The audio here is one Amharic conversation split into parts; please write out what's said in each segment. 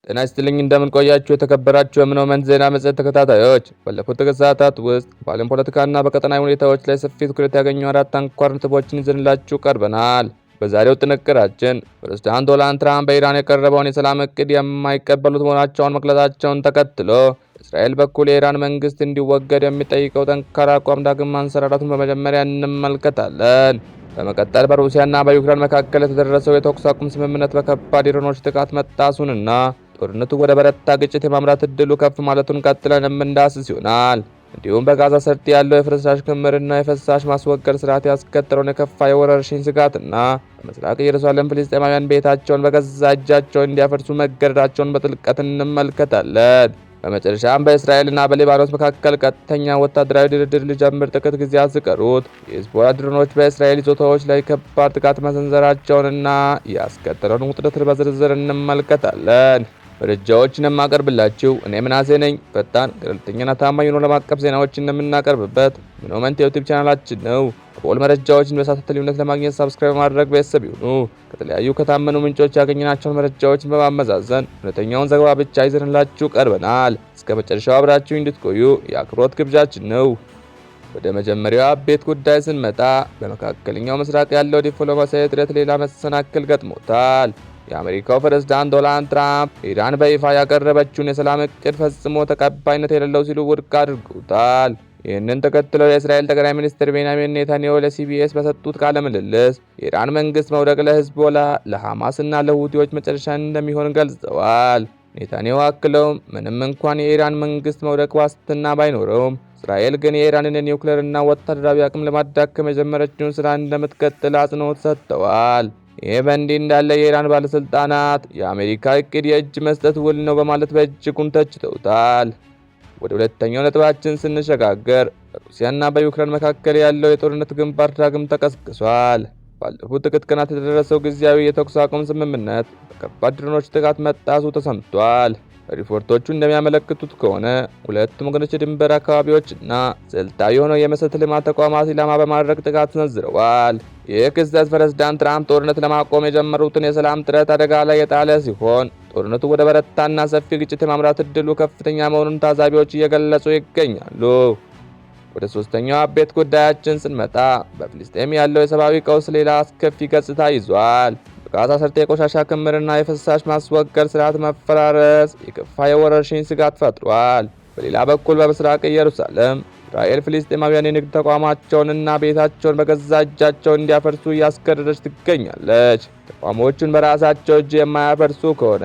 ጤና ይስጥልኝ እንደምን ቆያችሁ የተከበራችሁ የምንወመንት ዜና መጽሔት ተከታታዮች። ባለፉት ጥቂት ሰዓታት ውስጥ በዓለም ፖለቲካና በቀጠናዊ ሁኔታዎች ላይ ሰፊ ትኩረት ያገኙ አራት አንኳር ነጥቦችን ይዘንላችሁ ቀርበናል። በዛሬው ጥንቅራችን ፕሬዝዳንት ዶናልድ ትራምፕ በኢራን የቀረበውን የሰላም እቅድ የማይቀበሉት መሆናቸውን መግለጻቸውን ተከትሎ በእስራኤል በኩል የኢራን መንግስት እንዲወገድ የሚጠይቀው ጠንካራ አቋም ዳግም ማንሰራራቱን በመጀመሪያ እንመለከታለን። በመቀጠል በሩሲያና በዩክሬን መካከል የተደረሰው የተኩስ አቁም ስምምነት በከባድ ኢራኖች ጥቃት መጣሱንና ጦርነቱ ወደ በረታ ግጭት የማምራት እድሉ ከፍ ማለቱን ቀጥለን የምንዳስስ ይሆናል። እንዲሁም በጋዛ ሰርጥ ያለው የፍርስራሽ ክምርና የፍሳሽ ማስወገድ ስርዓት ያስከተለውን የከፋ የወረርሽኝ ስጋትና በምስራቅ ኢየሩሳሌም ፍልስጤማውያን ቤታቸውን በገዛ እጃቸው እንዲያፈርሱ መገደዳቸውን በጥልቀት እንመለከታለን። በመጨረሻም በእስራኤልና በሊባኖስ መካከል ቀጥተኛ ወታደራዊ ድርድር ሊጀምር ጥቂት ጊዜያት ሲቀሩት የሂዝቦላ ድሮኖች በእስራኤል ይዞታዎች ላይ ከባድ ጥቃት መሰንዘራቸውንና ያስከተለውን ውጥረት በዝርዝር እንመለከታለን። መረጃዎችን የማቀርብላችሁ እኔ ምናሴ ነኝ። ፈጣን ገለልተኛና ታማኝ ሆኖ ዓለም አቀፍ ዜናዎችን የምናቀርብበት ምንወመንት የዩቲዩብ ቻናላችን ነው። በፖል መረጃዎችን በሰዓታት ልዩነት ለማግኘት ሰብስክራይብ ማድረግ ቤተሰብ ይሁኑ። ከተለያዩ ከታመኑ ምንጮች ያገኘናቸውን መረጃዎችን በማመዛዘን እውነተኛውን ዘገባ ብቻ ይዘንላችሁ ቀርበናል። እስከ መጨረሻው አብራችሁ እንድትቆዩ የአክብሮት ግብዣችን ነው። ወደ መጀመሪያው አቤት ጉዳይ ስንመጣ በመካከለኛው ምስራቅ ያለው ዲፕሎማሲያዊ ጥረት ሌላ መሰናክል ገጥሞታል። የአሜሪካው ፕሬዝዳንት ዶናልድ ትራምፕ ኢራን በይፋ ያቀረበችውን የሰላም እቅድ ፈጽሞ ተቀባይነት የሌለው ሲሉ ውድቅ አድርገውታል። ይህንን ተከትለው የእስራኤል ጠቅላይ ሚኒስትር ቤንያሚን ኔታንያሁ ለሲቢኤስ በሰጡት ቃለ ምልልስ የኢራን መንግስት መውደቅ ለሂዝቦላ፣ ለሐማስና ለሁቲዎች መጨረሻ እንደሚሆን ገልጸዋል። ኔታንያሁ አክለው ምንም እንኳን የኢራን መንግስት መውደቅ ዋስትና ባይኖረውም እስራኤል ግን የኢራንን የኒውክሌርና ወታደራዊ አቅም ለማዳከም የጀመረችውን ስራ እንደምትቀጥል አጽንኦት ሰጥተዋል። ይህ በእንዲህ እንዳለ የኢራን ባለስልጣናት የአሜሪካ እቅድ የእጅ መስጠት ውል ነው በማለት በእጅጉን ተችተውታል። ወደ ሁለተኛው ነጥባችን ስንሸጋገር በሩሲያና በዩክሬን መካከል ያለው የጦርነት ግንባር ዳግም ተቀስቅሷል። ባለፉት ጥቂት ቀናት የተደረሰው ጊዜያዊ የተኩስ አቁም ስምምነት በከባድ ድሮኖች ጥቃት መጣሱ ተሰምቷል። ሪፖርቶቹ እንደሚያመለክቱት ከሆነ ሁለቱም ወገኖች የድንበር አካባቢዎችና ስልታዊ የሆነው የመሰረተ ልማት ተቋማት ኢላማ በማድረግ ጥቃት ሰንዝረዋል። ይህ ክስተት ፕሬዝዳንት ትራምፕ ጦርነት ለማቆም የጀመሩትን የሰላም ጥረት አደጋ ላይ የጣለ ሲሆን ጦርነቱ ወደ በረታና ሰፊ ግጭት የማምራት እድሉ ከፍተኛ መሆኑን ታዛቢዎች እየገለጹ ይገኛሉ። ወደ ሶስተኛው አቤት ጉዳያችን ስንመጣ በፍልስጤም ያለው የሰብአዊ ቀውስ ሌላ አስከፊ ገጽታ ይዟል። በጋዛ ሰርጥ የቆሻሻ ክምርና የፍሳሽ ማስወገድ ስርዓት መፈራረስ የከፋ የወረርሽኝ ስጋት ፈጥሯል። በሌላ በኩል በምስራቅ ኢየሩሳሌም እስራኤል ፍልስጤማውያን የንግድ ተቋማቸውንና ቤታቸውን በገዛ እጃቸው እንዲያፈርሱ እያስገደደች ትገኛለች። ተቋሞቹን በራሳቸው እጅ የማያፈርሱ ከሆነ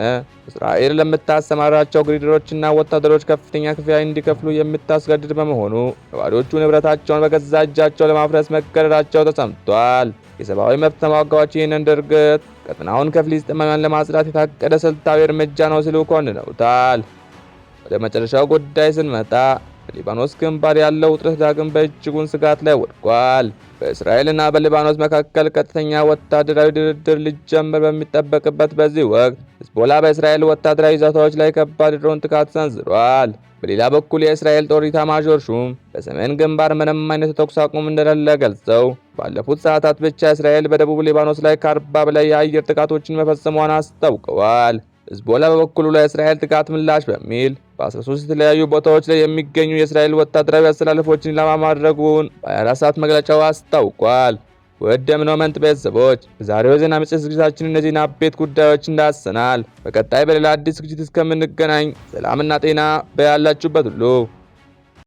እስራኤል ለምታሰማራቸው ግሪደሮችና ወታደሮች ከፍተኛ ክፍያ እንዲከፍሉ የምታስገድድ በመሆኑ ነዋሪዎቹ ንብረታቸውን በገዛ እጃቸው ለማፍረስ መገደዳቸው ተሰምቷል። የሰብአዊ መብት ተሟጋቾች ይህንን ድርጊት ቀጠናውን ከፍልስጤማውያን ለማጽዳት የታቀደ ስልታዊ እርምጃ ነው ሲሉ ኮንነውታል። ወደ መጨረሻው ጉዳይ ስንመጣ በሊባኖስ ግንባር ያለው ውጥረት ዳግም በእጅጉን ስጋት ላይ ወድቋል። በእስራኤልና በሊባኖስ መካከል ቀጥተኛ ወታደራዊ ድርድር ሊጀመር በሚጠበቅበት በዚህ ወቅት ሂዝቦላ በእስራኤል ወታደራዊ ይዞታዎች ላይ ከባድ ድሮን ጥቃት ሰንዝሯል። በሌላ በኩል የእስራኤል ጦር ኢታማዦር ሹም በሰሜን ግንባር ምንም አይነት የተኩስ አቁም እንደሌለ ገልጸው ባለፉት ሰዓታት ብቻ እስራኤል በደቡብ ሊባኖስ ላይ ከ40 በላይ የአየር ጥቃቶችን መፈጸሟን አስታውቀዋል። ሂዝቦላ በበኩሉ ለእስራኤል ጥቃት ምላሽ በሚል በ13 የተለያዩ ቦታዎች ላይ የሚገኙ የእስራኤል ወታደራዊ አስተላለፎችን ኢላማ ማድረጉን በ24 ሰዓት መግለጫው አስታውቋል። ውድ የምንወመንት ቤተሰቦች በዛሬው ዜና መጽሔት ዝግጅታችን እነዚህን አቤት ጉዳዮች እንዳሰናል። በቀጣይ በሌላ አዲስ ዝግጅት እስከምንገናኝ ሰላምና ጤና በያላችሁበት ሁሉ